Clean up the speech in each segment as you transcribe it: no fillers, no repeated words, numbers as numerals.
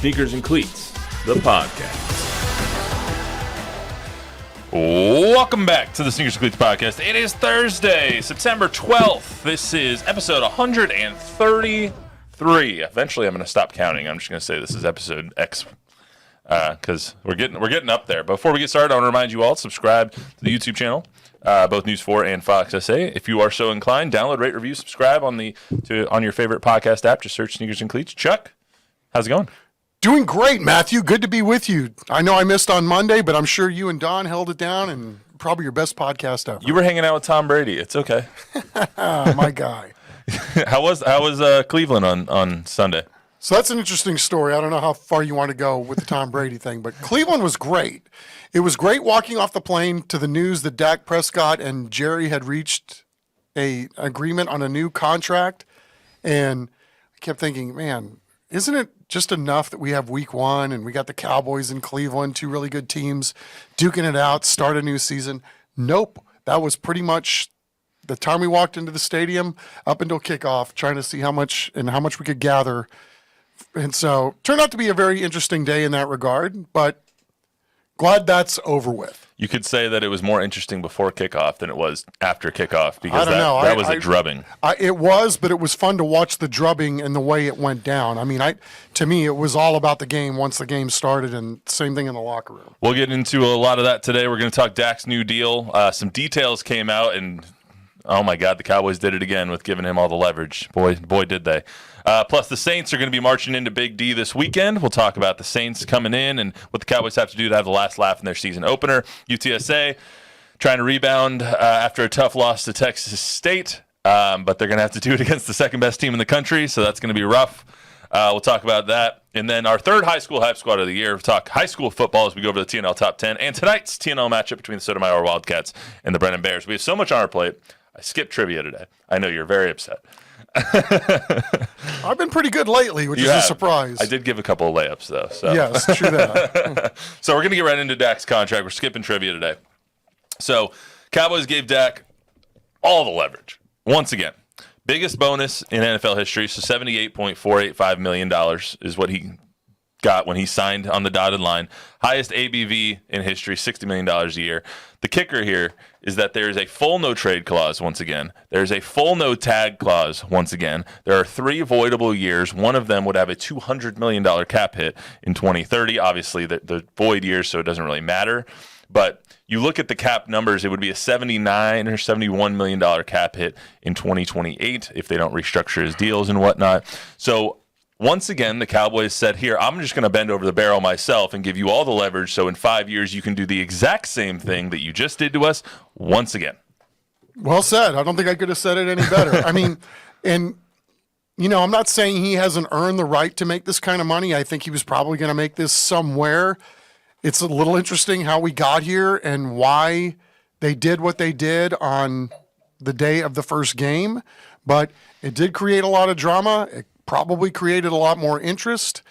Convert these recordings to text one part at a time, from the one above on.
Sneakers and Cleats, the podcast. Welcome back to the Sneakers and Cleats podcast. It is Thursday, September 12th. This is episode 133. Eventually, I'm going to stop counting. I'm just going to say this is episode X because we're getting up there. Before we get started, I want to remind you all to subscribe to the YouTube channel, both News 4 and Fox SA. If you are so inclined, download, rate, review, subscribe on your favorite podcast app. Just search Sneakers and Cleats. Chuck, how's it going? Doing great, Matthew. Good to be with you. I know I missed on Monday, but I'm sure you and Don held it down, and probably your best podcast ever. You were hanging out with Tom Brady. It's okay. My guy. How was Cleveland on Sunday? So that's an interesting story. I don't know how far you want to go with the Tom Brady thing, but Cleveland was great. It was great walking off the plane to the news that Dak Prescott and Jerry had reached an agreement on a new contract, and I kept thinking, man, isn't it just enough that we have week one and we got the Cowboys in Cleveland, two really good teams, duking it out, start a new season? Nope. That was pretty much the time we walked into the stadium up until kickoff, trying to see how much we could gather. And so turned out to be a very interesting day in that regard, but glad that's over with. You could say that it was more interesting before kickoff than it was after kickoff because that was a drubbing. It was, but it was fun to watch the drubbing and the way it went down. I mean, to me, it was all about the game once the game started, and same thing in the locker room. We'll get into a lot of that today. We're going to talk Dak's new deal. Some details came out, and oh my God, the Cowboys did it again with giving him all the leverage. Boy, did they. Plus, the Saints are going to be marching into Big D this weekend. We'll talk about the Saints coming in and what the Cowboys have to do to have the last laugh in their season opener. UTSA trying to rebound after a tough loss to Texas State, but they're going to have to do it against the second-best team in the country, so that's going to be rough. We'll talk about that. And then our third high school hype squad of the year. We'll talk high school football as we go over the TNL Top 10 and tonight's TNL matchup between the Sotomayor Wildcats and the Brennan Bears. We have so much on our plate. I skipped trivia today. I know you're very upset. I've been pretty good lately, which is a surprise. I did give a couple of layups, though. So. Yes, true that. So we're going to get right into Dak's contract. We're skipping trivia today. So Cowboys gave Dak all the leverage. Once again, biggest bonus in NFL history. So $78.485 million is what he got when he signed on the dotted line. Highest ABV in history, $60 million a year. The kicker here is that there is a full no trade clause once again. There's a full no tag clause once again. There are 3 voidable years. One of them would have a $200 million cap hit in 2030. Obviously, the void years, so it doesn't really matter. But you look at the cap numbers, it would be a $79 or $71 million cap hit in 2028 if they don't restructure his deals and whatnot. So once again, the Cowboys said, here, I'm just going to bend over the barrel myself and give you all the leverage so in 5 years you can do the exact same thing that you just did to us once again. Well said. I don't think I could have said it any better. I mean, and, I'm not saying he hasn't earned the right to make this kind of money. I think he was probably going to make this somewhere. It's a little interesting how we got here and why they did what they did on the day of the first game, but it did create a lot of drama. It probably created a lot more interest.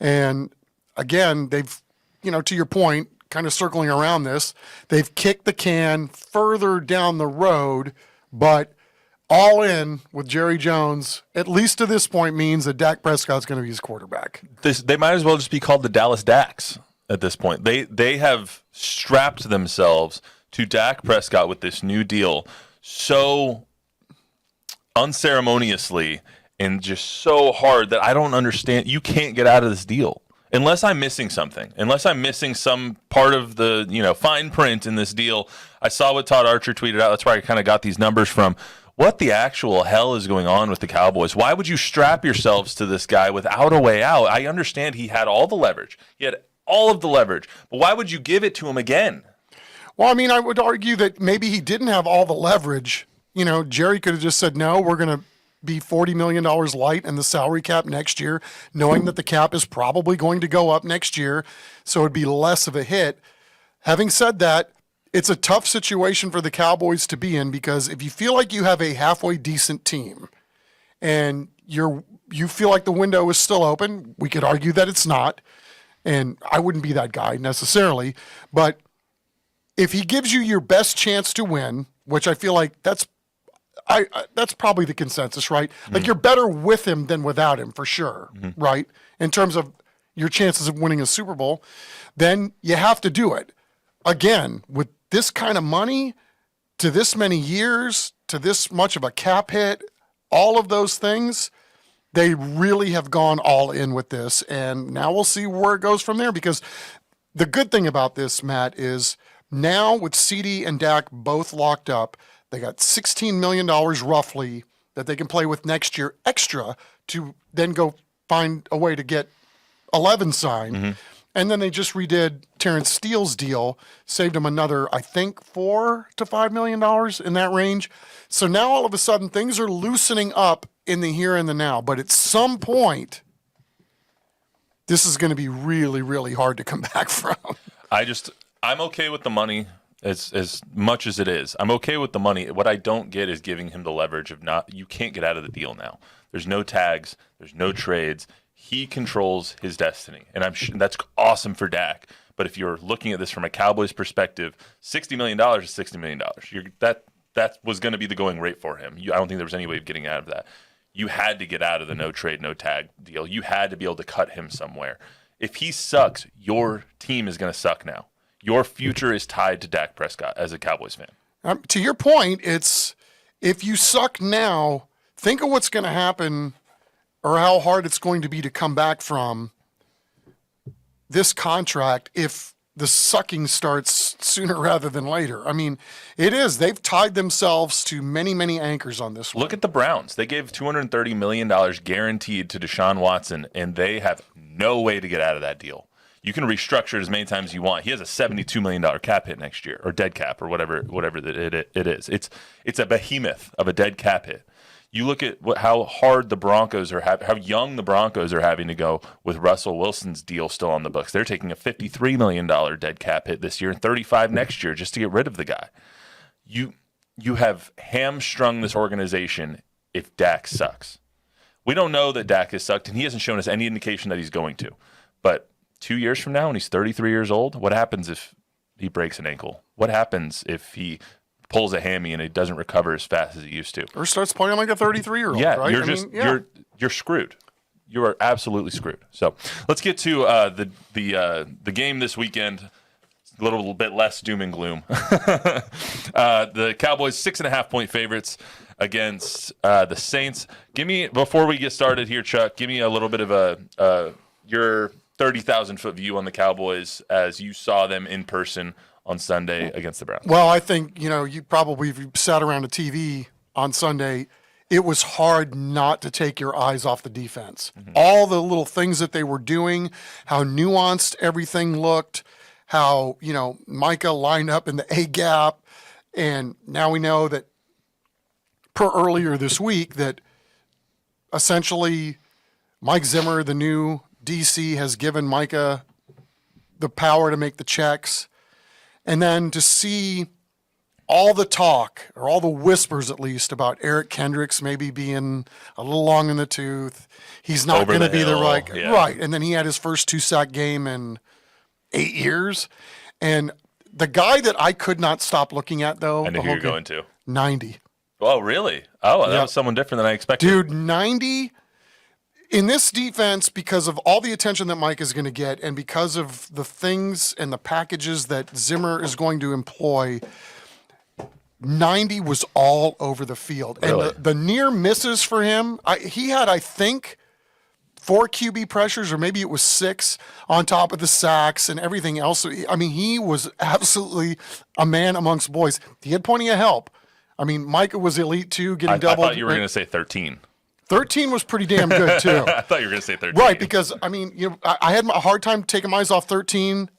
And again, they've, to your point, kind of circling around this, they've kicked the can further down the road, but all in with Jerry Jones, at least to this point, means that Dak Prescott's going to be his quarterback. They might as well just be called the Dallas Daks at this point. They have strapped themselves to Dak Prescott with this new deal so unceremoniously and just so hard that I don't understand. You can't get out of this deal unless I'm missing something, unless I'm missing some part of the fine print in this deal. I saw what Todd Archer tweeted out. That's where I kind of got these numbers from. What the actual hell is going on with the Cowboys? Why would you strap yourselves to this guy without a way out? I understand he had all the leverage. He had all of the leverage. But why would you give it to him again? Well, I mean, I would argue that maybe he didn't have all the leverage. Jerry could have just said, no, we're going to be $40 million light in the salary cap next year, knowing that the cap is probably going to go up next year, so it'd be less of a hit. Having said that, it's a tough situation for the Cowboys to be in because if you feel like you have a halfway decent team and you feel like the window is still open, we could argue that it's not, and I wouldn't be that guy necessarily, but if he gives you your best chance to win, which I feel like that's probably the consensus, right? Like you're better with him than without him for sure, right? In terms of, your chances of winning a Super Bowl, then you have to do it. Again, with this kind of money, to this many years, to this much of a cap hit, all of those things, they really have gone all in with this. And now we'll see where it goes from there, because the good thing about this, Matt, is now with CD and Dak both locked up, they got $16 million roughly that they can play with next year extra to then go find a way to get 11 signed. Mm-hmm. And then they just redid Terrence Steele's deal, saved him another, I think, $4 to $5 million in that range. So now all of a sudden things are loosening up in the here and the now. But at some point, this is going to be really, really hard to come back from. I'm okay with the money as much as it is. I'm okay with the money. What I don't get is giving him the leverage of you can't get out of the deal now. There's no tags. There's no trades. He controls his destiny, and that's awesome for Dak. But if you're looking at this from a Cowboys perspective, $60 million is $60 million. That was going to be the going rate for him. I don't think there was any way of getting out of that. You had to get out of the no trade, no tag deal. You had to be able to cut him somewhere. If he sucks, your team is going to suck now. Your future is tied to Dak Prescott as a Cowboys fan. To your point, it's if you suck now, think of what's going to happen or how hard it's going to be to come back from this contract if the sucking starts sooner rather than later. I mean, it is. They've tied themselves to many, many anchors on this one. Look at the Browns. They gave $230 million guaranteed to Deshaun Watson, and they have no way to get out of that deal. You can restructure it as many times as you want. He has a $72 million cap hit next year, or dead cap, or whatever it is. It's a behemoth of a dead cap hit. You look at how hard the Broncos are how young the Broncos are having to go with Russell Wilson's deal still on the books. They're taking a $53 million dead cap hit this year and $35 next year just to get rid of the guy. You have hamstrung this organization if Dak sucks. We don't know that Dak has sucked, and he hasn't shown us any indication that he's going to. But 2 years from now, when he's 33 years old, what happens if he breaks an ankle? What happens if he pulls a hammy and it doesn't recover as fast as it used to, or starts playing like a 33-year-old? Yeah, right? You're screwed. You are absolutely screwed. So let's get to the game this weekend. A little bit less doom and gloom. The Cowboys 6.5-point favorites against the Saints. Before we get started here, Chuck, give me a little bit of your 30,000-foot view on the Cowboys as you saw them in person on Sunday against the Browns. Well, I think, you probably, if you sat around a TV on Sunday, it was hard not to take your eyes off the defense. Mm-hmm. All the little things that they were doing, how nuanced everything looked, how, Micah lined up in the A gap. And now we know that per earlier this week that essentially Mike Zimmer, the new DC, has given Micah the power to make the checks. And then to see all the talk, or all the whispers at least, about Eric Kendricks maybe being a little long in the tooth. He's not going to be the right. Yeah. Right. And then he had his first 2-sack game in 8 years. And the guy that I could not stop looking at, though. I knew who you were going to. 90. Oh, really? Oh, that was someone different than I expected. Dude, 90. In this defense, because of all the attention that Mike is going to get and because of the things and the packages that Zimmer is going to employ, 90 was all over the field. Really? And the near misses for him, he had, I think, 4 QB pressures, or maybe it was 6 on top of the sacks and everything else. I mean, he was absolutely a man amongst boys. He had plenty of help. I mean, Micah was elite too, getting doubled. I thought you were going to say 13. 13 was pretty damn good, too. I thought you were going to say 13. Right, because, I mean, I had a hard time taking my eyes off 13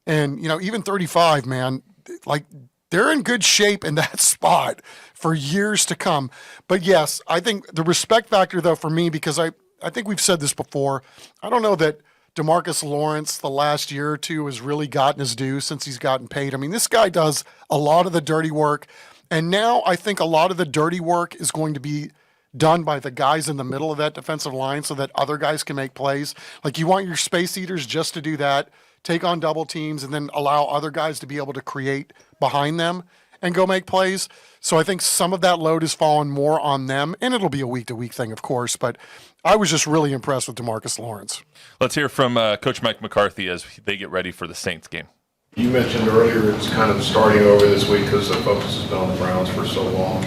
and, even 35, man. Like, they're in good shape in that spot for years to come. But, yes, I think the respect factor, though, for me, because I think we've said this before, I don't know that DeMarcus Lawrence the last year or two has really gotten his due since he's gotten paid. I mean, this guy does a lot of the dirty work, and now I think a lot of the dirty work is going to be done by the guys in the middle of that defensive line so that other guys can make plays. Like, you want your space eaters just to do that, take on double teams, and then allow other guys to be able to create behind them. and go make plays. So I think some of that load has fallen more on them, and it'll be a week-to-week thing, of course. But I was just really impressed with DeMarcus Lawrence. Let's hear from Coach Mike McCarthy as they get ready for the Saints game. You mentioned earlier it's kind of starting over this week because the focus has been on the Browns for so long.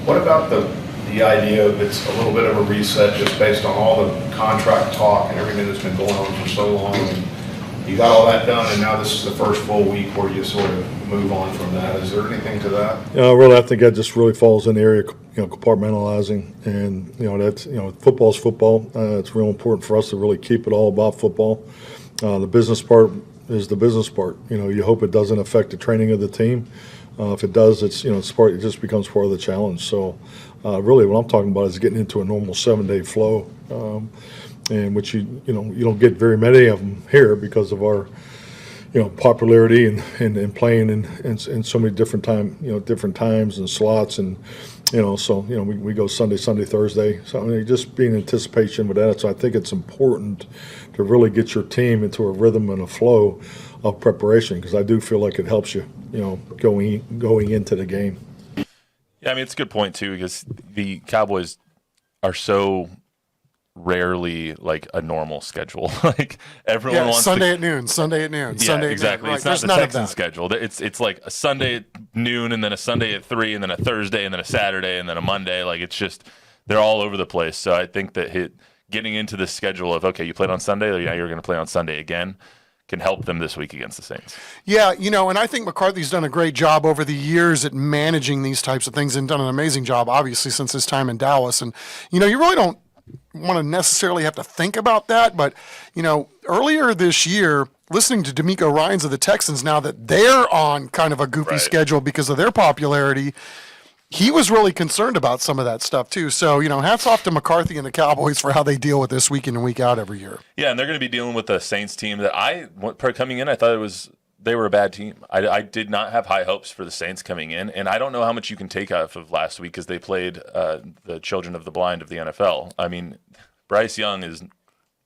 What about the idea of it's a little bit of a reset just based on all the contract talk and everything that's been going on for so long? And you got all that done, and now this is the first full week where you sort of move on from that. Is there anything to that? Really, I think that just really falls in the area, compartmentalizing, and that's football's football. It's real important for us to really keep it all about football. The business part is the business part. You hope it doesn't affect the training of the team. If it does, it's it just becomes part of the challenge. So, really, what I'm talking about is getting into a normal 7-day flow, and which you don't get very many of them here because of our popularity and playing in so many different times and slots, and we go Sunday, Thursday. So just be in anticipation with that. So I think it's important to really get your team into a rhythm and a flow of preparation, because I do feel like it helps you, going into the game. Yeah, it's a good point too, because the Cowboys are so rarely like a normal schedule. Like everyone wants Sunday at noon. Yeah, exactly. It's not the Texans schedule. It's like a Sunday at noon, and then a Sunday at 3, and then a Thursday, and then a Saturday, and then a Monday. Like it's just they're all over the place. So I think that getting into the schedule of, okay, you played on Sunday, now you're going to play on Sunday again, can help them this week against the Saints. Yeah, and I think McCarthy's done a great job over the years at managing these types of things, and done an amazing job, obviously, since his time in Dallas. And, you really don't want to necessarily have to think about that. But, earlier this year, listening to D'Amico Ryans of the Texans, now that they're on kind of a goofy schedule because of their popularity, he was really concerned about some of that stuff too. So, hats off to McCarthy and the Cowboys for how they deal with this week in and week out every year. Yeah, and they're going to be dealing with the Saints team that coming in, I thought they were a bad team. I did not have high hopes for the Saints coming in, and I don't know how much you can take off of last week because they played the children of the blind of the NFL. Bryce Young is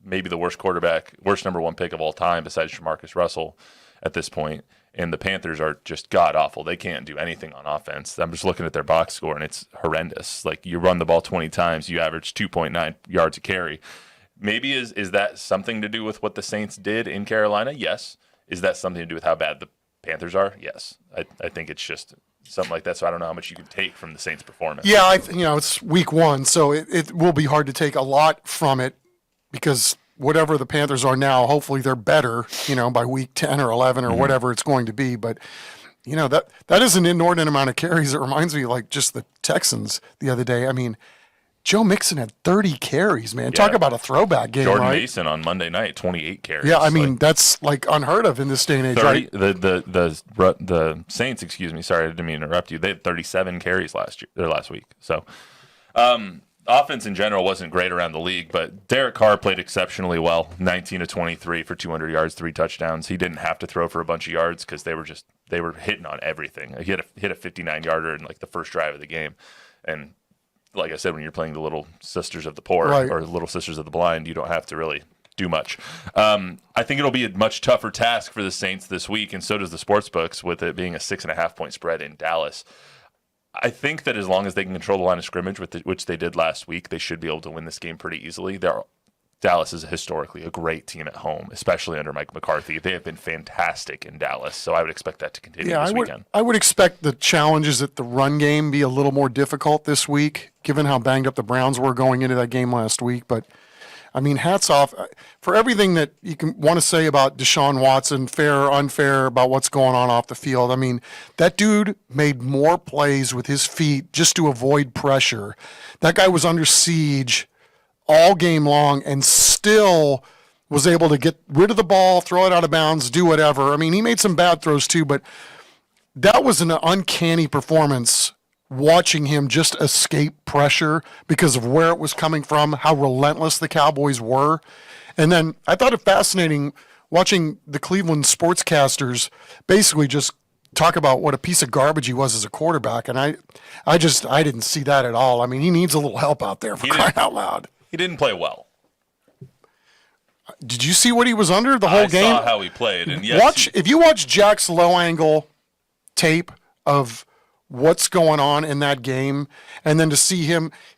maybe the worst number one pick of all time besides Jamarcus Russell at this point. And the Panthers are just god-awful. They can't do anything on offense. I'm just looking at their box score, and it's horrendous. Like, you run the ball 20 times, you average 2.9 yards a carry. Maybe is that something to do with what the Saints did in Carolina? Yes. Is that something to do with how bad the Panthers are? Yes. I think it's just something like that, so I don't know how much you can take from the Saints' performance. Yeah, it's week one, so it will be hard to take a lot from it, because whatever the Panthers are now, hopefully they're better, by week 10 or 11 or whatever it's going to be. But, that is an inordinate amount of carries. It reminds me like just the Texans the other day. Joe Mixon had 30 carries, man. Yeah. Talk about a throwback game, Jordan right? Mason on Monday night, 28 carries. Yeah, that's like unheard of in this day and age, 30, right? The Saints, sorry, I didn't mean to interrupt you. They had 37 carries last week. So, offense in general wasn't great around the league, but Derek Carr played exceptionally well. 19 of 23 for 200 yards, 3 touchdowns. He didn't have to throw for a bunch of yards because they were hitting on everything. He hit a 59-yarder in like the first drive of the game, and like I said, when you're playing the Little Sisters of the Poor or Little Sisters of the Blind, you don't have to really do much. I think it'll be a much tougher task for the Saints this week, and so does the sportsbooks, with it being a 6.5-point spread in Dallas. I think that as long as they can control the line of scrimmage, which they did last week, they should be able to win this game pretty easily. Dallas is historically a great team at home, especially under Mike McCarthy. They have been fantastic in Dallas, so I would expect that to continue this weekend. I would expect the challenges at the run game be a little more difficult this week, given how banged up the Browns were going into that game last week. But, hats off for everything that you can want to say about Deshaun Watson, fair or unfair, about what's going on off the field. That dude made more plays with his feet just to avoid pressure. That guy was under siege all game long and still was able to get rid of the ball, throw it out of bounds, do whatever. He made some bad throws too, but that was an uncanny performance, watching him just escape pressure because of where it was coming from, how relentless the Cowboys were. And then I thought it fascinating watching the Cleveland sportscasters basically just talk about what a piece of garbage he was as a quarterback. And I didn't see that at all. He needs a little help out there, for crying out loud. He didn't play well. Did you see what he was under the whole game? I saw how he played. And yes, if you watch Jack's low-angle tape of what's going on in that game, and then to see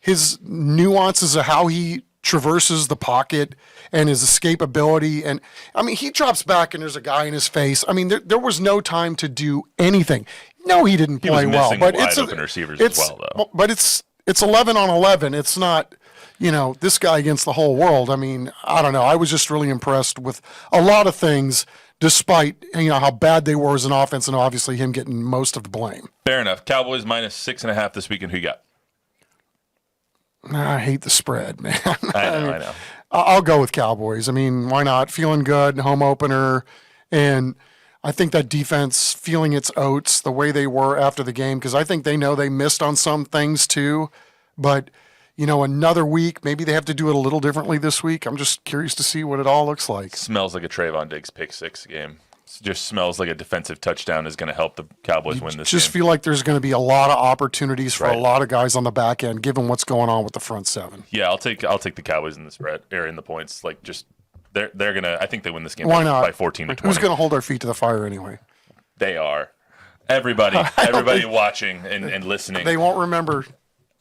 his nuances of how he traverses the pocket and his escapability. And I mean, he drops back and there's a guy in his face. I mean, there was no time to do anything. No, he didn't play well, but it's open receivers as well, though. But it's 11 on 11. It's not, this guy against the whole world. I mean, I don't know. I was just really impressed with a lot of things, despite how bad they were as an offense, and obviously him getting most of the blame. Fair enough. Cowboys minus 6.5 this weekend. Who you got? I hate the spread, man. I know. I'll go with Cowboys. I mean, why not? Feeling good, home opener, and I think that defense feeling its oats the way they were after the game, because I think they know they missed on some things too. But, another week, maybe they have to do it a little differently this week. I'm just curious to see what it all looks like. Smells like a Trayvon Diggs pick six game. It just smells like a defensive touchdown is going to help the Cowboys win this game. Just feel like there's going to be a lot of opportunities for a lot of guys on the back end, given what's going on with the front seven. Yeah, I'll take the Cowboys in the spread or in the points. Like, just they're gonna. I think they win this game. Why not? By 14 to 20. Who's going to hold our feet to the fire anyway? They are. Everybody watching and listening. They won't remember.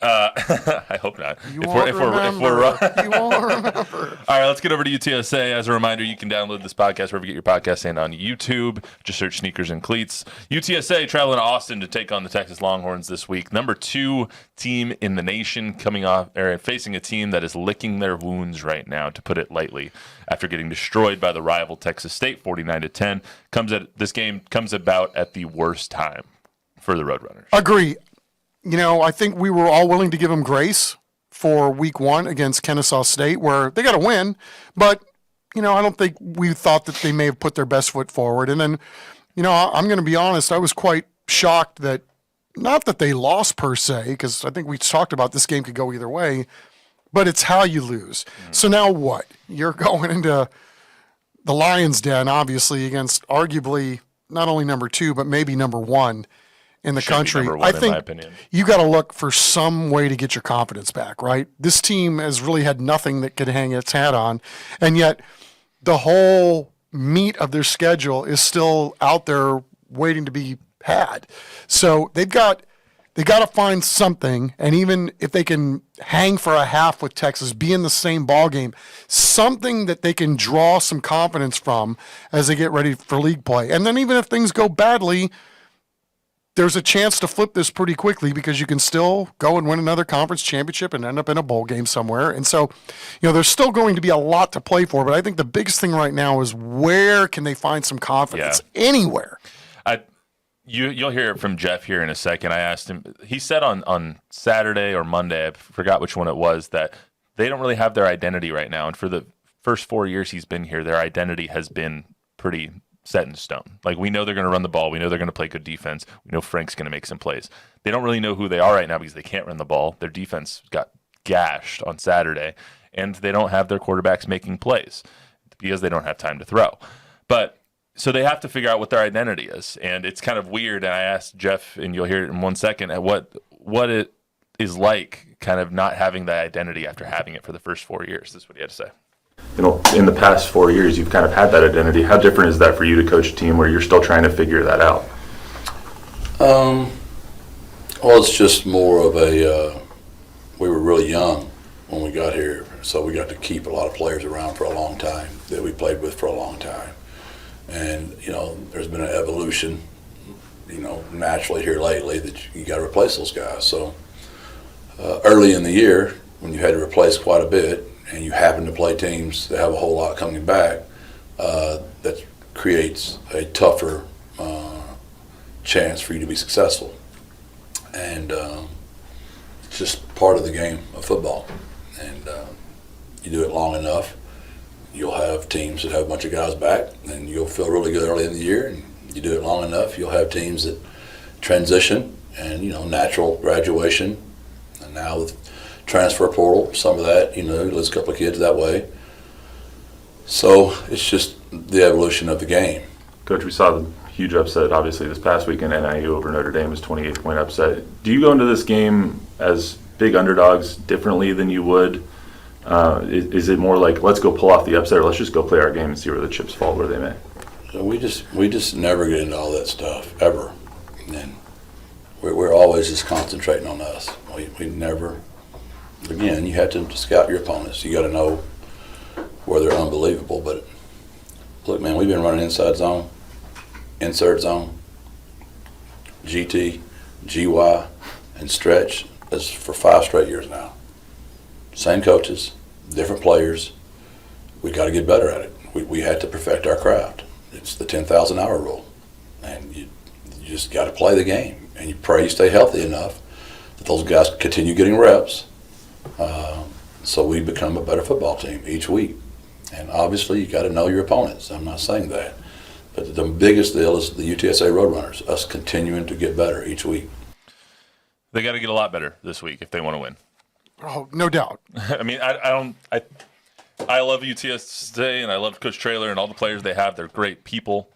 I hope not. If we're wrong. You won't remember. All right, let's get over to UTSA. As a reminder, you can download this podcast wherever you get your podcast and on YouTube. Just search Sneakers and Cleats. UTSA traveling to Austin to take on the Texas Longhorns this week. Number 2 team in the nation, facing a team that is licking their wounds right now, to put it lightly, after getting destroyed by the rival Texas State 49-10. This game comes about at the worst time for the Roadrunners. Agree. I think we were all willing to give them grace for week 1 against Kennesaw State, where they got to win. But, I don't think we thought that they may have put their best foot forward. And then, I'm going to be honest, I was quite shocked that, not that they lost per se, because I think we talked about this game could go either way, but it's how you lose. So now what? You're going into the Lions' Den, obviously, against arguably not only number 2, but maybe number 1. In the country. I think you got to look for some way to get your confidence back, right? This team has really had nothing that could hang its hat on, and yet the whole meat of their schedule is still out there waiting to be had. So they got to find something, and even if they can hang for a half with Texas, be in the same ball game, something that they can draw some confidence from as they get ready for league play. And then even if things go badly, there's a chance to flip this pretty quickly, because you can still go and win another conference championship and end up in a bowl game somewhere. And so, there's still going to be a lot to play for. But I think the biggest thing right now is, where can they find some confidence? Yeah. Anywhere. You'll hear it from Jeff here in a second. I asked him. He said on Saturday or Monday, I forgot which one it was, that they don't really have their identity right now. And for the first 4 years he's been here, their identity has been pretty set in stone. Like, we know they're going to run the ball. We know they're going to play good defense. We know Frank's going to make some plays. They don't really know who they are right now, because they can't run the ball. Their defense got gashed on Saturday, and they don't have their quarterbacks making plays because they don't have time to throw. But so they have to figure out what their identity is, and it's kind of weird. And I asked Jeff, and you'll hear it in 1 second, at what it is like kind of not having that identity after having it for the first 4 years. This is what he had to say. In the past 4 years, you've kind of had that identity. How different is that for you to coach a team where you're still trying to figure that out? Well, it's just more of we were really young when we got here, so we got to keep a lot of players around for a long time that we played with for a long time. And, there's been an evolution, naturally here lately, that you got to replace those guys. So early in the year, when you had to replace quite a bit, and you happen to play teams that have a whole lot coming back, that creates a tougher chance for you to be successful. And it's just part of the game of football. And you do it long enough, you'll have teams that have a bunch of guys back, and you'll feel really good early in the year. And you do it long enough, you'll have teams that transition and, natural graduation. And now with transfer portal, some of that, lose a couple of kids that way. So it's just the evolution of the game. Coach, we saw the huge upset, obviously, this past weekend. NIU over Notre Dame was 28-point upset. Do you go into this game as big underdogs differently than you would? Is it more like, let's go pull off the upset, or let's just go play our game and see where the chips fall where they may? So we just never get into all that stuff, ever. And we're always just concentrating on us. We never, again, you have to scout your opponents. You got to know where they're unbelievable. But look, man, we've been running inside zone, insert zone, GT, GY, and stretch for 5 straight years now. Same coaches, different players. We got to get better at it. We had to perfect our craft. It's the 10,000 hour rule, and you just got to play the game, and you pray you stay healthy enough that those guys continue getting reps, so we become a better football team each week. And obviously, you got to know your opponents. I'm not saying that, but the biggest deal is the UTSA Roadrunners, us continuing to get better each week. They got to get a lot better this week if they want to win. Oh, no doubt. I mean, I love UTSA and I love Coach Traylor and all the players they have. They're great people.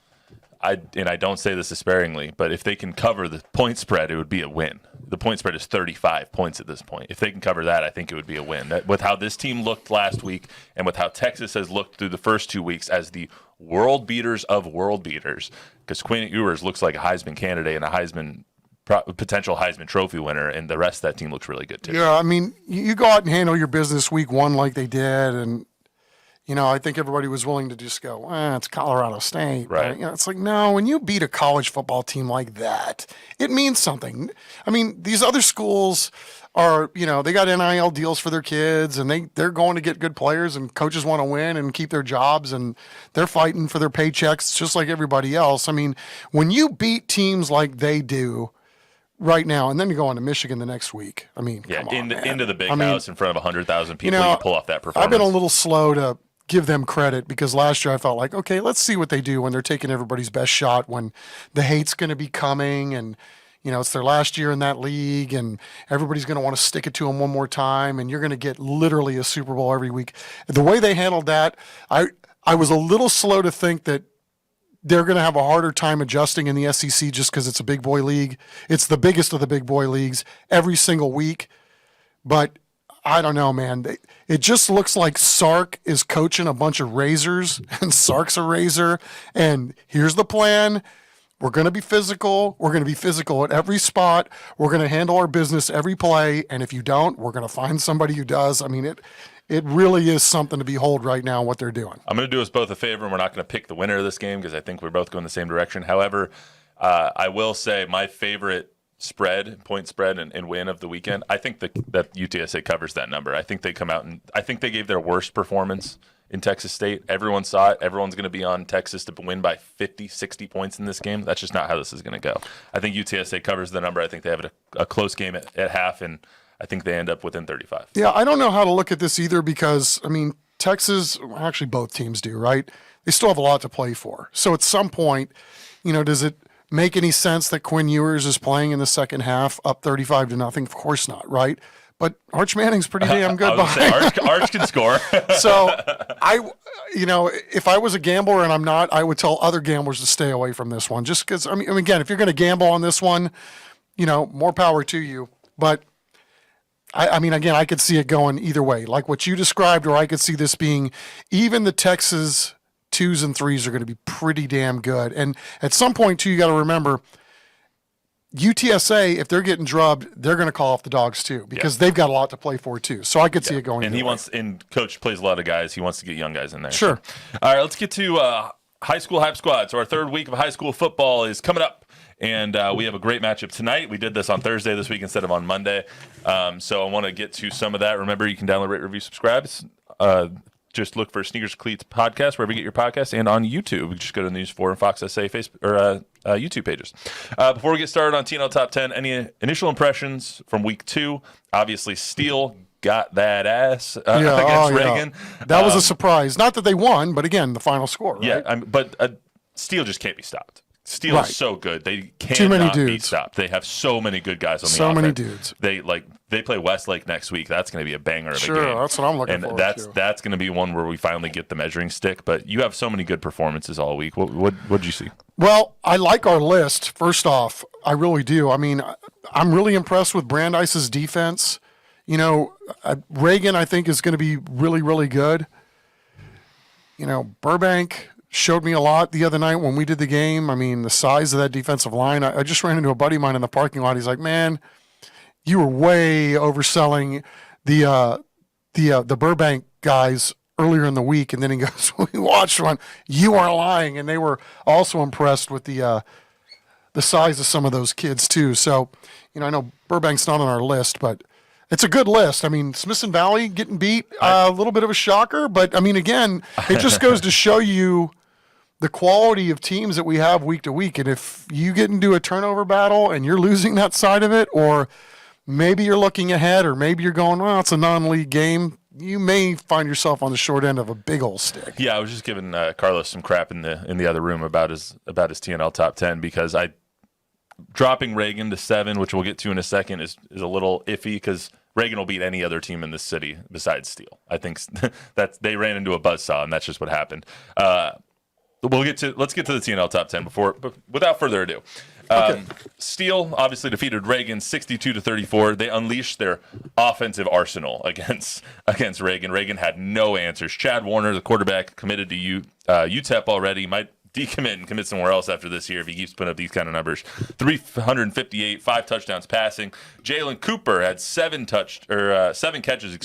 I don't say this despairingly, but if they can cover the point spread, it would be a win. The point spread is 35 points at this point. If they can cover that, I think it would be a win. With how this team looked last week and with how Texas has looked through the first 2 weeks as the world beaters of world beaters, because Quinn Ewers looks like a Heisman candidate and a potential Heisman Trophy winner, and the rest of that team looks really good too. Yeah, I mean, you go out and handle your business week 1 like they did, and I think everybody was willing to just go, it's Colorado State. Right. But, it's like, no, when you beat a college football team like that, it means something. I mean, these other schools are, they got NIL deals for their kids, and they're going to get good players, and coaches want to win and keep their jobs, and they're fighting for their paychecks just like everybody else. I mean, when you beat teams like they do right now, and then you go on to Michigan the next week, I mean, come on, into the big house in front of 100,000 people, you pull off that performance. I've been a little slow to give them credit because last year I felt like, okay, let's see what they do when they're taking everybody's best shot, when the hate's going to be coming, and it's their last year in that league, and everybody's going to want to stick it to them one more time, and you're going to get literally a Super Bowl every week. The way they handled that, I was a little slow to think that they're going to have a harder time adjusting in the SEC just because it's a big boy league. It's the biggest of the big boy leagues every single week. But I don't know, man. It just looks like Sark is coaching a bunch of razors, and Sark's a razor. And here's the plan. We're going to be physical. We're going to be physical at every spot. We're going to handle our business every play. And if you don't, we're going to find somebody who does. I mean, it really is something to behold right now, what they're doing. I'm going to do us both a favor, and we're not going to pick the winner of this game because I think we're both going the same direction. However, I will say my favorite point spread and win of the weekend, I think that UTSA covers that number. I think they come out and I think they gave their worst performance in Texas State. Everyone saw it. Everyone's going to be on Texas to win by 50, 60 points in this game. That's just not how this is going to go. I think UTSA covers the number. I think they have a close game at half, and I think they end up within 35. Yeah, I don't know how to look at this either because, I mean, Texas, actually both teams do, right? They still have a lot to play for. So at some point, does it make any sense that Quinn Ewers is playing in the second half up 35-0? Of course not, right? But Arch Manning's pretty damn good behind. Arch can score. So if I was a gambler and I'm not, I would tell other gamblers to stay away from this one. Just because, I mean, again, if you're going to gamble on this one, more power to you. But I mean, again, I could see it going either way, like what you described, or I could see this being even the Texas 2s and 3s are going to be pretty damn good. And at some point, too, you got to remember, UTSA, if they're getting drubbed, they're going to call off the dogs too because they've got a lot to play for too. So I could see it going. And Coach plays a lot of guys. He wants to get young guys in there. Sure. So. All right, let's get to high school hype squad. So our third week of high school football is coming up, and we have a great matchup tonight. We did this on Thursday this week instead of on Monday. So I want to get to some of that. Remember, you can download, rate, review, subscribe. Just look for Sneakers Cleats podcast wherever you get your podcasts, and on YouTube. Just go to News 4 and Fox SA Facebook or YouTube pages. Before we get started on TNL Top 10, any initial impressions from week 2? Obviously, Steele got that ass against Reagan. That was a surprise. Not that they won, but again, the final score. Right? Yeah, but Steele just can't be stopped. Steele is so good; they Too many cannot be dudes. stopped. They have so many good guys on the offense. So many dudes. They play Westlake next week. That's going to be a banger of a game. Sure, that's what I'm looking forward to. That's going to be one where we finally get the measuring stick. But you have so many good performances all week. What did you see? Well, I like our list. First off, I really do. I mean, I'm really impressed with Brandeis's defense. Reagan, I think, is going to be really, really good. Burbank showed me a lot the other night when we did the game. I mean, the size of that defensive line. I just ran into a buddy of mine in the parking lot. He's like, man, you were way overselling the Burbank guys earlier in the week. And then he goes, we watched one. You are lying. And they were also impressed with the size of some of those kids too. So, I know Burbank's not on our list, but it's a good list. I mean, Smithson Valley getting beat, a little bit of a shocker. But, I mean, again, it just goes to show you the quality of teams that we have week to week. And if you get into a turnover battle and you're losing that side of it, or maybe you're looking ahead, or maybe you're going, well, it's a non-league game, you may find yourself on the short end of a big old stick. Yeah, I was just giving Carlos some crap in the other room about his TNL top 10 because dropping Reagan to 7, which we'll get to in a second, is a little iffy because Reagan will beat any other team in this city besides Steele. I think that they ran into a buzzsaw, and that's just what happened. Let's get to the TNL top 10 without further ado. Okay. Steele obviously defeated Reagan 62-34. They unleashed their offensive arsenal against Reagan. Reagan had no answers. Chad Warner, the quarterback, committed to UTEP already. Might decommit and commit somewhere else after this year if he keeps putting up these kind of numbers. 358, 5 touchdowns passing. Jalen Cooper had 7 catches,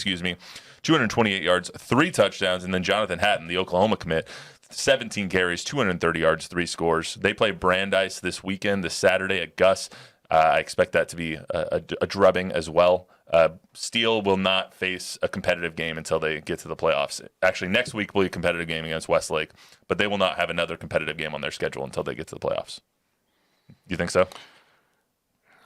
228 yards, 3 touchdowns, and then Jonathan Hatton, the Oklahoma commit, 17 carries, 230 yards, 3 scores. They play Brandeis this weekend, this Saturday at Gus. I expect that to be a drubbing as well. Steele will not face a competitive game until they get to the playoffs. Actually, next week will be a competitive game against Westlake, but they will not have another competitive game on their schedule until they get to the playoffs. You think so?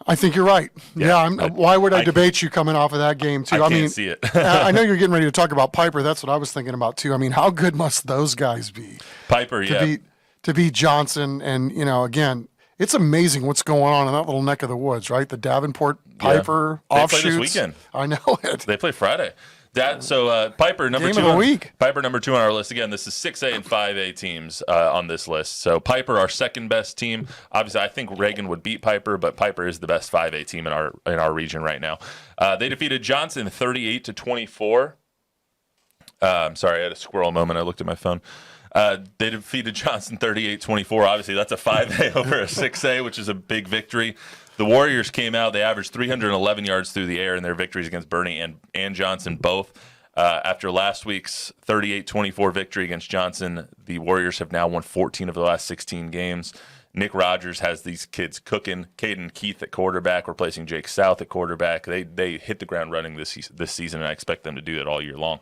I think you're right. Yeah. Why would I debate you coming off of that game, too? I mean, see it. I know you're getting ready to talk about Piper. That's what I was thinking about, too. I mean, how good must those guys be? Piper, to beat Johnson. And, again, it's amazing what's going on in that little neck of the woods, right? The Davenport Piper offshoots. They play this weekend. I know it. They play Friday. Piper number Game 2 of the week. Piper number 2 on our list. Again, this is 6A and 5A teams on this list. So Piper, our second best team. Obviously, I think Reagan would beat Piper, but Piper is the best 5A team in our region right now. They defeated Johnson 38-24. I'm sorry, I had a squirrel moment. I looked at my phone. They defeated Johnson 38-24. Obviously, that's a 5A over a 6A, which is a big victory. The Warriors came out. They averaged 311 yards through the air in their victories against Bernie and Johnson both. After last week's 38-24 victory against Johnson, the Warriors have now won 14 of the last 16 games. Nick Rogers has these kids cooking. Caden Keith at quarterback, replacing Jake South at quarterback. They hit the ground running this season, and I expect them to do it all year long.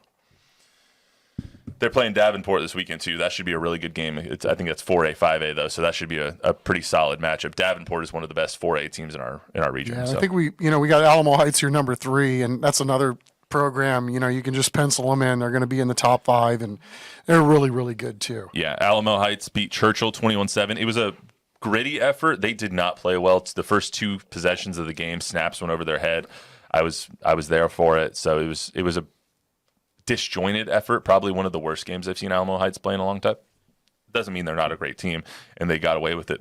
They're playing Davenport this weekend, too. That should be a really good game. I think that's 4A, 5A, though, so that should be a pretty solid matchup. Davenport is one of the best 4A teams in our region. Yeah, so. I think we got Alamo Heights here, number 3, and that's another program. You can just pencil them in. They're going to be in the top 5, and they're really, really good, too. Yeah, Alamo Heights beat Churchill 21-7. It was a gritty effort. They did not play well. The first 2 possessions of the game, snaps went over their head. I was there for it, so it was a disjointed effort, probably one of the worst games I've seen Alamo Heights play in a long time. Doesn't mean they're not a great team, and they got away with it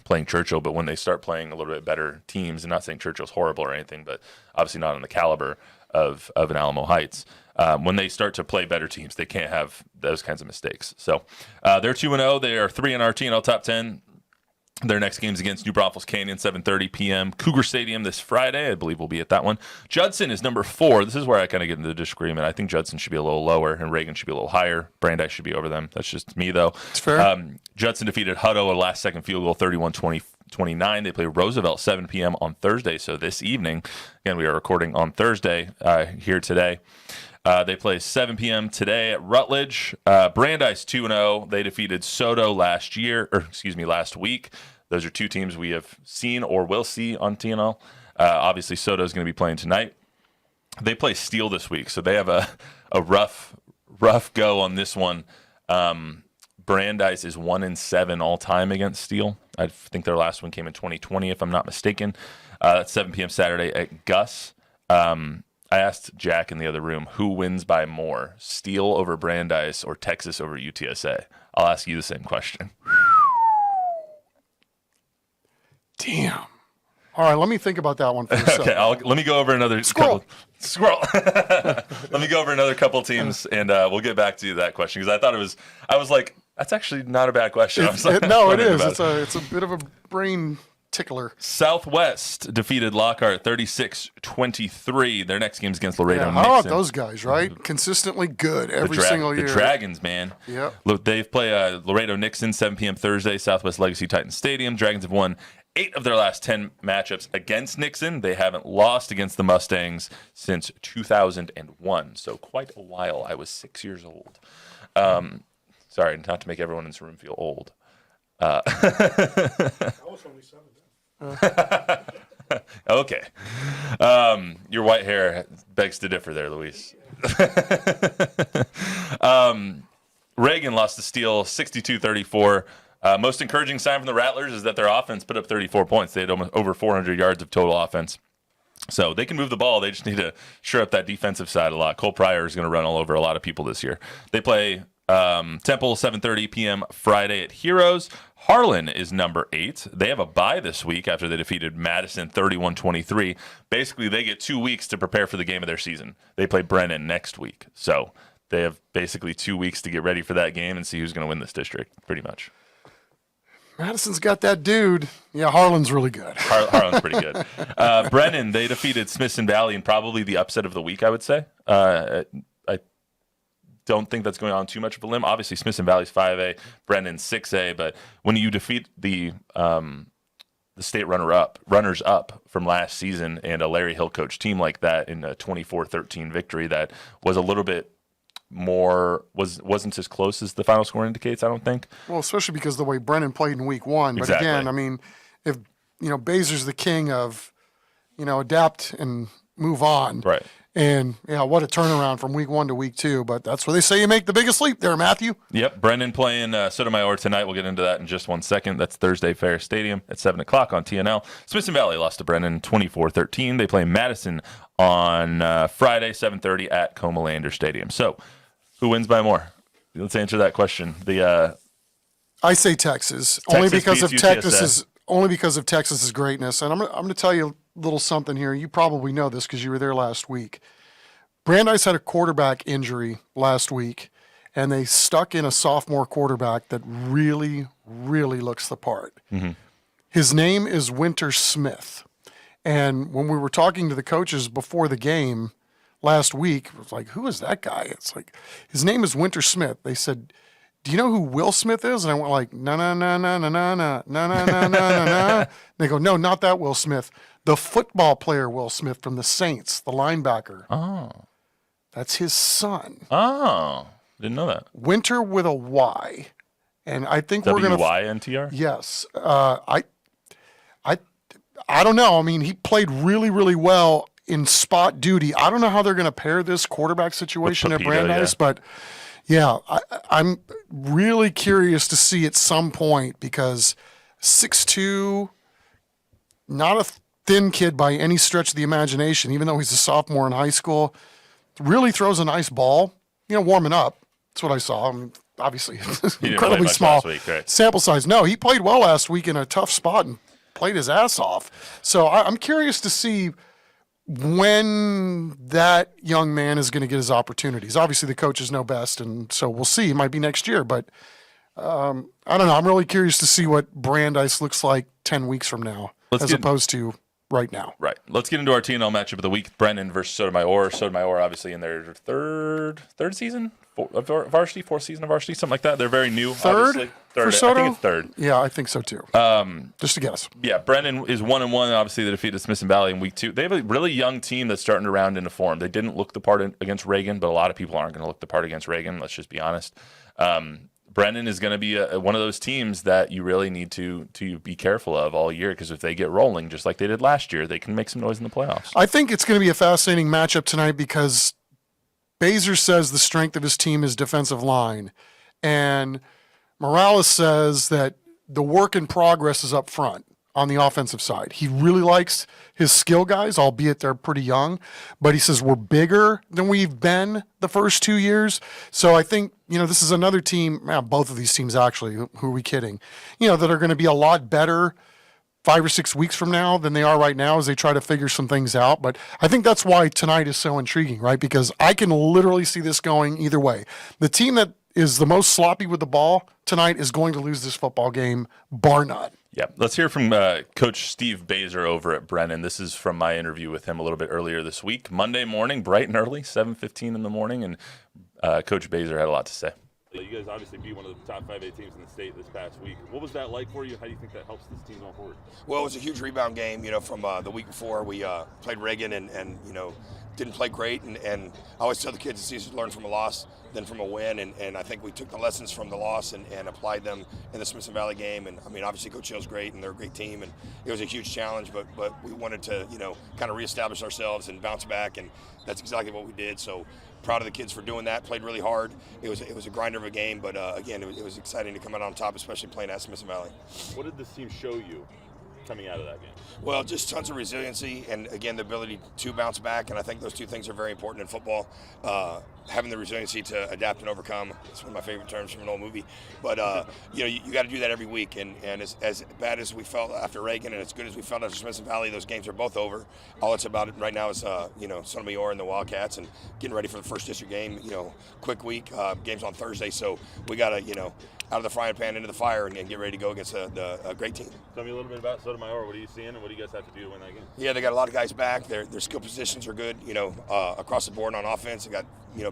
playing Churchill, but when they start playing a little bit better teams, and not saying Churchill's horrible or anything, but obviously not on the caliber of an Alamo Heights, when they start to play better teams, they can't have those kinds of mistakes. So they're 2-0. They are 3 in our TNL top 10. Their next game's against New Braunfels Canyon, 7:30 p.m. Cougar Stadium this Friday. I believe we'll be at that one. Judson is number 4. This is where I kind of get into the disagreement. I think Judson should be a little lower, and Reagan should be a little higher. Brandeis should be over them. That's just me, though. It's fair. Judson defeated Hutto a last-second field goal, 31-29. They play Roosevelt, 7 p.m. on Thursday, so this evening. Again, we are recording on Thursday here today. They play 7 p.m. today at Rutledge. Brandeis 2-0. They defeated Soto last week. Those are 2 teams we have seen or will see on TNL. Obviously, Soto is going to be playing tonight. They play Steele this week, so they have a rough go on this one. Brandeis is 1-7 all time against Steele. I think their last one came in 2020, if I'm not mistaken. That's 7 p.m. Saturday at Gus. I asked Jack in the other room, who wins by more, Steele over Brandeis or Texas over UTSA? I'll ask you the same question. Damn. All right, let me think about that one for a second. Okay, let me go over another Squirrel. Let me go over another couple teams, and we'll get back to that question because I was like, That's actually not a bad question. No, it is. It's a bit of a brain tickler. Southwest defeated Lockhart 36-23. Their next game's against Laredo Yeah, Nixon. how about those guys, right? Consistently good every single year. The Dragons, man. Yep. Look, they play Laredo Nixon 7 p.m. Thursday, Southwest Legacy Titan Stadium. Dragons have won 8 of their last 10 matchups against Nixon. They haven't lost against the Mustangs since 2001, so quite a while. I was 6 years old. Sorry, not to make everyone in this room feel old. I was only 7 then. Okay. Your white hair begs to differ there, Luis. Reagan lost to Steele 62-34. Most encouraging sign from the Rattlers is that their offense put up 34 points. They had almost over 400 yards of total offense. So they can move the ball. They just need to shore up that defensive side a lot. Cole Pryor is going to run all over a lot of people this year. They play Temple 7:30 p.m. Friday at Heroes. Harlan is number 8. They have a bye this week after they defeated Madison 31-23. Basically, they get 2 weeks to prepare for the game of their season. They play Brennan next week. So they have basically 2 weeks to get ready for that game and see who's going to win this district, pretty much. Madison's got that dude. Yeah, Harlan's really good. Harlan's pretty good. Brennan, they defeated Smithson Valley in probably the upset of the week, I would say. I don't think that's going on too much of a limb. Obviously, Smithson Valley's 5A, Brennan's 6A, but when you defeat the state runners up from last season and a Larry Hill coach team like that in a 24-13 victory that was a little bit more wasn't as close as the final score indicates, I don't think. Well, especially because of the way Brennan played in week 1. But Exactly. again, I mean, if Bazer's the king of adapt and move on. Right. And what a turnaround from week 1 to week 2. But that's where they say you make the biggest leap there, Matthew. Yep, Brennan playing Sotomayor tonight. We'll get into that in just 1 second. That's Thursday, Ferris Stadium at 7 o'clock on TNL. Smithson Valley lost to Brennan 24-13. They play Madison on Friday, 7:30 at Comalander Stadium. So, who wins by more? Let's answer that question. I say Texas only because of beats Texas's greatness. And I'm going to tell you a little something here. You probably know this because you were there last week. Brandeis had a quarterback injury last week, and they stuck in a sophomore quarterback that really, really looks the part. Mm-hmm. His name is Winter Smith. And when we were talking to the coaches before the game last week, it was like, who is that guy? It's like, his name is Winter Smith. They said, do you know who Will Smith is? And I went like, no. They go, no, not that Will Smith. The football player Will Smith from the Saints, the linebacker. Oh. That's his son. Oh. Didn't know that. Winter with a Y. And I think we're going to... W-Y-N-T-R? Yes. I don't know. I mean, he played really, really well in spot duty. I don't know how they're going to pair this quarterback situation at Pepito, Brandeis, but yeah, I'm really curious to see at some point because 6'2", not a thin kid by any stretch of the imagination, even though he's a sophomore in high school, really throws a nice ball, warming up. That's what I saw. I mean, obviously, incredibly small last week, right? sample size. No, he played well last week in a tough spot and played his ass off. So I'm curious to see when that young man is going to get his opportunities. Obviously, the coaches know best, and so we'll see. It might be next year, but I don't know. I'm really curious to see what Brandeis looks like 10 weeks from now opposed to right now. Right. Let's get into our TNL matchup of the week. Brennan versus Sotomayor. Sotomayor, obviously, in their third season of varsity, fourth season of varsity, something like that. They're very new. Third for Soto? I think it's third. Yeah, I think so too. Just a guess. Yeah, Brennan is 1-1. Obviously, they defeated Smithson Valley in week 2. They have a really young team that's starting to round into form. They didn't look the part against Reagan, but a lot of people aren't going to look the part against Reagan. Let's just be honest. Brennan is going to be one of those teams that you really need to be careful of all year because if they get rolling, just like they did last year, they can make some noise in the playoffs. I think it's going to be a fascinating matchup tonight because Baser says the strength of his team is defensive line, and Morales says that the work in progress is up front on the offensive side. He really likes his skill guys, albeit they're pretty young, but he says we're bigger than we've been the first 2 years. So I think, this is another team, both of these teams actually, who are we kidding, that are going to be a lot better 5 or 6 weeks from now than they are right now as they try to figure some things out. But I think that's why tonight is so intriguing, right? Because I can literally see this going either way. The team that is the most sloppy with the ball tonight is going to lose this football game, bar none. Yeah, let's hear from Coach Steve Baser over at Brennan. This is from my interview with him a little bit earlier this week, Monday morning, bright and early, 7:15 in the morning, and Coach Baser had a lot to say. You guys obviously beat one of the top 5A teams in the state this past week. What was that like for you? How do you think that helps this team going forward? Well, it was a huge rebound game, from the week before. We played Reagan and didn't play great. And I always tell the kids it's easier to learn from a loss than from a win. And I think we took the lessons from the loss and applied them in the Smithson Valley game. And, obviously Coach Hill's great, and they're a great team. And it was a huge challenge, but we wanted to, kind of reestablish ourselves and bounce back. And that's exactly what we did. So proud of the kids for doing that. Played really hard. It was a grinder of a game, but again, it was exciting to come out on top, especially playing at Smithson Valley. What did this team show you coming out of that game? Well, just tons of resiliency and, again, the ability to bounce back, and I think those two things are very important in football. Having the resiliency to adapt and overcome. It's one of my favorite terms from an old movie. But, you got to do that every week. And as bad as we felt after Reagan and as good as we felt after Smithson Valley, those games are both over. All it's about right now is, Sotomayor and the Wildcats and getting ready for the first district game, quick week. Game's on Thursday, so we got to, out of the frying pan into the fire and get ready to go against a great team. Tell me a little bit about Sotomayor. What are you seeing, and what do you guys have to do to win that game? Yeah, they got a lot of guys back. Their skill positions are good, across the board on offense. They got,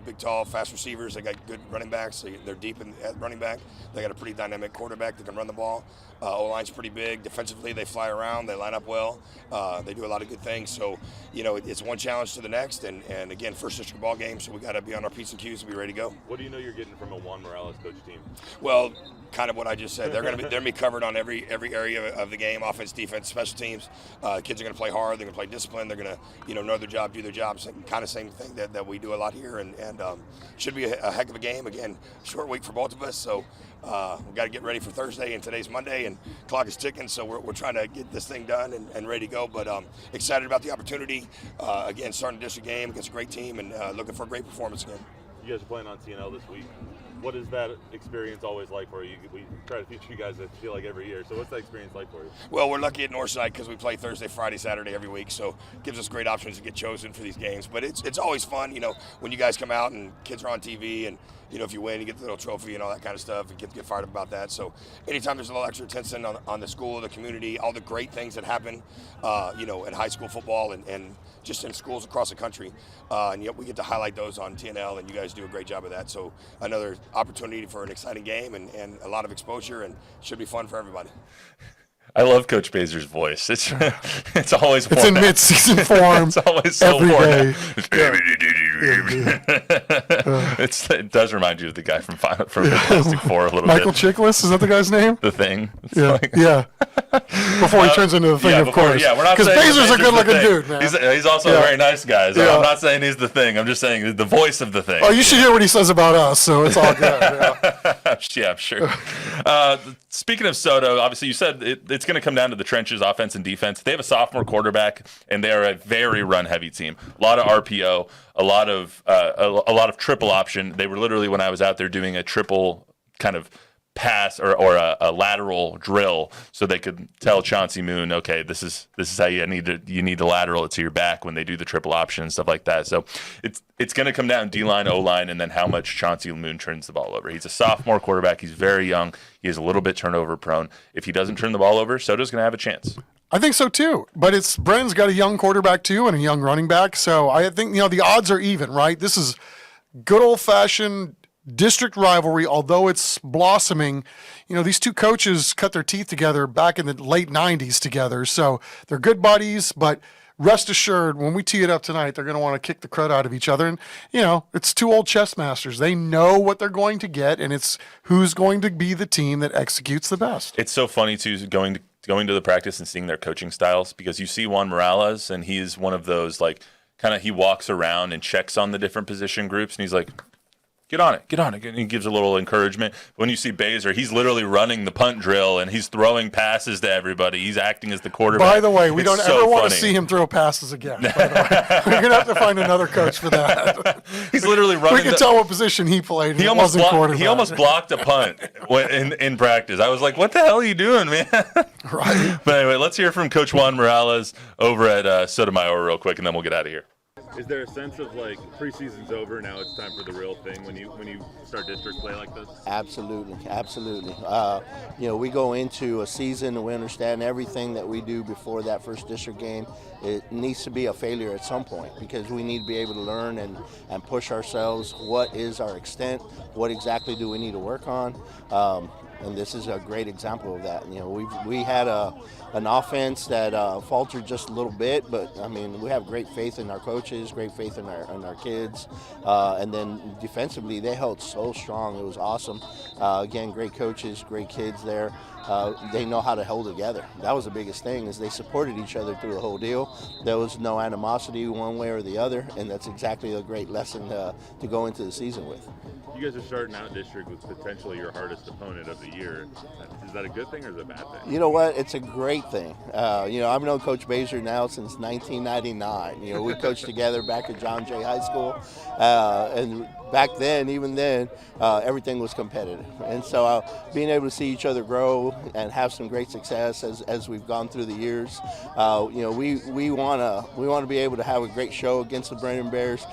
big, tall, fast receivers. They got good running backs. They're deep at running back. They got a pretty dynamic quarterback that can run the ball. O-line's pretty big. Defensively, they fly around. They line up well. They do a lot of good things. So, it's one challenge to the next. And again, first district ball game, so we got to be on our P's and Q's and be ready to go. What do you know you're getting from a Juan Morales coach team? Well, kind of what I just said. They're going to be covered on every area of the game: offense, defense, special teams. Kids are going to play hard. They're going to play discipline. They're going to know their job, do their job. Kind of same thing that we do a lot here, and should be a heck of a game. Again, short week for both of us, so we got to get ready for Thursday, and today's Monday, and clock is ticking. So we're trying to get this thing done and ready to go. But excited about the opportunity. Again, starting a district game against a great team, and looking for a great performance again. You guys are playing on TNL this week. What is that experience always like for you? We try to teach you guys, I feel like, every year. So what's that experience like for you? Well, we're lucky at Northside because we play Thursday, Friday, Saturday every week. So it gives us great options to get chosen for these games. But it's always fun, when you guys come out and kids are on TV and, if you win, you get the little trophy and all that kind of stuff, and kids get fired up about that. So anytime there's a little extra attention on the school, the community, all the great things that happen, in high school football and just in schools across the country, and yet we get to highlight those on TNL, and you guys do a great job of that. So another opportunity for an exciting game and a lot of exposure, and should be fun for everybody. I love Coach Baser's voice. It's always It's in mid-season form. It's always so every day. It does remind you of the guy from Fantastic Four a little Michael bit. Chiklis, is that the guy's name? The Thing. It's Yeah, like- yeah. Before he turns into the Thing, of course. Yeah, we're not because saying Baser's a good-looking the dude, Thing. man. He's also a very nice guy. So I'm not saying he's the Thing. I'm just saying the voice of the Thing. Oh, you should hear what he says about us, so it's all good. Yeah. Yeah, I'm sure. Speaking of Soto, obviously you said it's going to come down to the trenches, offense and defense. They have a sophomore quarterback, and they are a very run-heavy team. A lot of RPO, a lot of triple option. They were literally, when I was out there, doing a triple kind of pass or a lateral drill, so they could tell Chauncey Moon, okay, this is how you need to lateral it to your back when they do the triple option and stuff like that. So it's going to come down D-line, O-line, and then how much Chauncey Moon turns the ball over. He's a sophomore quarterback. He's very young. He is a little bit turnover prone. If he doesn't turn the ball over, Soto's going to have a chance. I think so too, but Brennan's got a young quarterback too and a young running back, so I think the odds are even, right? This is good old-fashioned district rivalry, although it's blossoming. These two coaches cut their teeth together back in the late 90s together, so they're good buddies, but rest assured, when we tee it up tonight, they're going to want to kick the crud out of each other. And, it's two old chess masters. They know what they're going to get, and it's who's going to be the team that executes the best. It's so funny, too, going to the practice and seeing their coaching styles, because you see Juan Morales, and he's one of those, he walks around and checks on the different position groups, and he's like, get on it. And he gives a little encouragement. When you see Baser, he's literally running the punt drill, and he's throwing passes to everybody. He's acting as the quarterback. By the way, we don't ever want to funny. see him throw passes again. By the way. We're going to have to find another coach for that. He's literally running. We can tell what position he played. He almost blocked a punt in practice. I was like, what the hell are you doing, man? Right. But anyway, let's hear from Coach Juan Morales over at Sotomayor real quick, and then we'll get out of here. Is there a sense of like preseason's over, now it's time for the real thing when you start district play like this? Absolutely. We go into a season and we understand everything that we do before that first district game. It needs to be a failure at some point because we need to be able to learn and push ourselves. What is our extent? What exactly do we need to work on? And this is a great example of that. We had an offense that faltered just a little bit, but I mean, we have great faith in our coaches, great faith in our kids, and then defensively they held so strong. It was awesome. Again, great coaches, great kids there. They know how to hold together. That was the biggest thing, is they supported each other through the whole deal. There was no animosity one way or the other, and that's exactly a great lesson to go into the season with. You guys are starting out district with potentially your hardest opponent of the year. Is that a good thing or is it a bad thing? You know what? It's a great thing. I've known Coach Baser now since 1999. We coached together back at John Jay High School, and back then, even then, everything was competitive. And so being able to see each other grow and have some great success as we've gone through the years, we want to be able to have a great show against the Brennan Bears.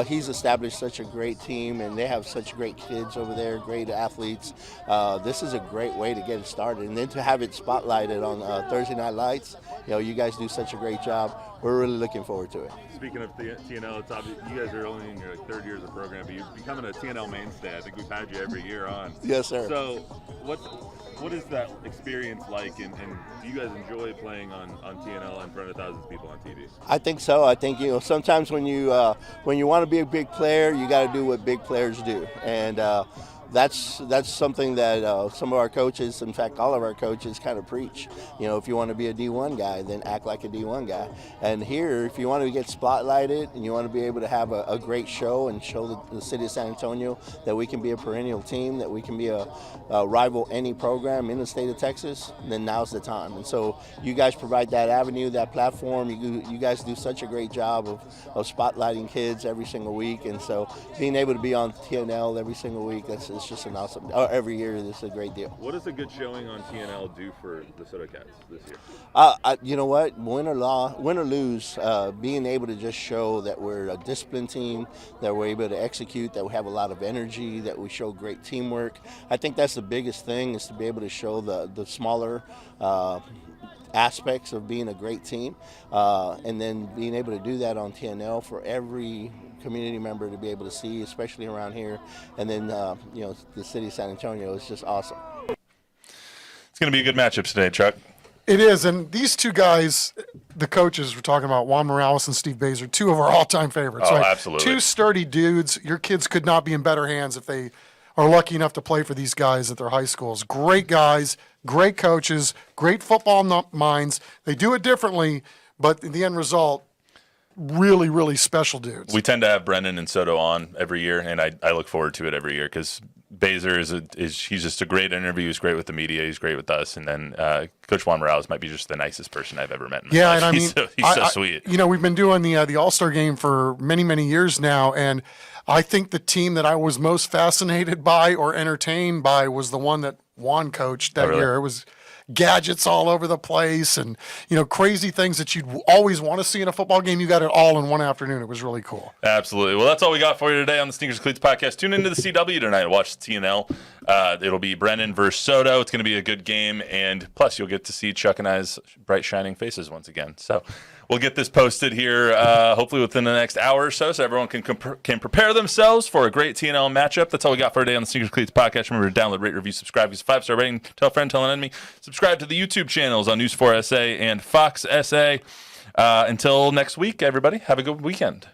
He's established such a great team, and they have such great kids over there, great athletes. This is a great way to get it started, and then to have it spotlighted on Thursday Night Lights. You guys do such a great job. We're really looking forward to it. Speaking of TNL, it's obvious you guys are only in your third year of the program, but you're becoming a TNL mainstay. I think we've had you every year on. Yes, sir. So what is that experience like, and do you guys enjoy playing on TNL in front of thousands of people on TV? I think so. I think sometimes when you want to be a big player, you got to do what big players do, and that's something that some of our coaches, in fact, all of our coaches, kind of preach. If you want to be a D1 guy, then act like a D1 guy. And here, if you want to get spotlighted and you want to be able to have a great show and show the city of San Antonio that we can be a perennial team, that we can be a rival any program in the state of Texas, then now's the time. And so you guys provide that avenue, that platform. You guys do such a great job of spotlighting kids every single week. And so being able to be on TNL every single week, it's just an awesome. Every year, this is a great deal. What does a good showing on TNL do for the Soda Cats this year? You know what? Win or lose, being able to just show that we're a disciplined team, that we're able to execute, that we have a lot of energy, that we show great teamwork. I think that's the biggest thing, is to be able to show the smaller aspects of being a great team, and then being able to do that on TNL for every community member to be able to see, especially around here, and then the city of San Antonio is just awesome. It's going to be a good matchup today, Chuck. It is, and these two guys, the coaches we're talking about, Juan Morales and Steve Baser, two of our all-time favorites. Oh, right? absolutely. Two sturdy dudes. Your kids could not be in better hands if they are lucky enough to play for these guys at their high schools. Great guys, great coaches, great football minds. They do it differently, but in the end result, really, really special dudes. We tend to have Brendan and Soto on every year, and I look forward to it every year because Baser he's just a great interview. He's great with the media. He's great with us. And then Coach Juan Morales might be just the nicest person I've ever met in my life. And I mean, he's so sweet. We've been doing the All-Star game for many, many years now, and I think the team that I was most fascinated by or entertained by was the one that Juan coached that year. It was gadgets all over the place and, crazy things that you'd always want to see in a football game. You got it all in one afternoon. It was really cool. Absolutely. Well, that's all we got for you today on the Sneakers and Cleats podcast. Tune into the CW tonight and watch the TNL. It'll be Brennan versus Soto. It's going to be a good game. And plus, you'll get to see Chuck and I's bright, shining faces once again. So we'll get this posted here hopefully within the next hour or so everyone can prepare themselves for a great TNL matchup. That's all we got for today on the Sneakers and Cleats podcast. Remember to download, rate, review, subscribe, use a 5-star rating, tell a friend, tell an enemy. Subscribe to the YouTube channels on News 4 SA and Fox SA. Until next week, everybody, have a good weekend.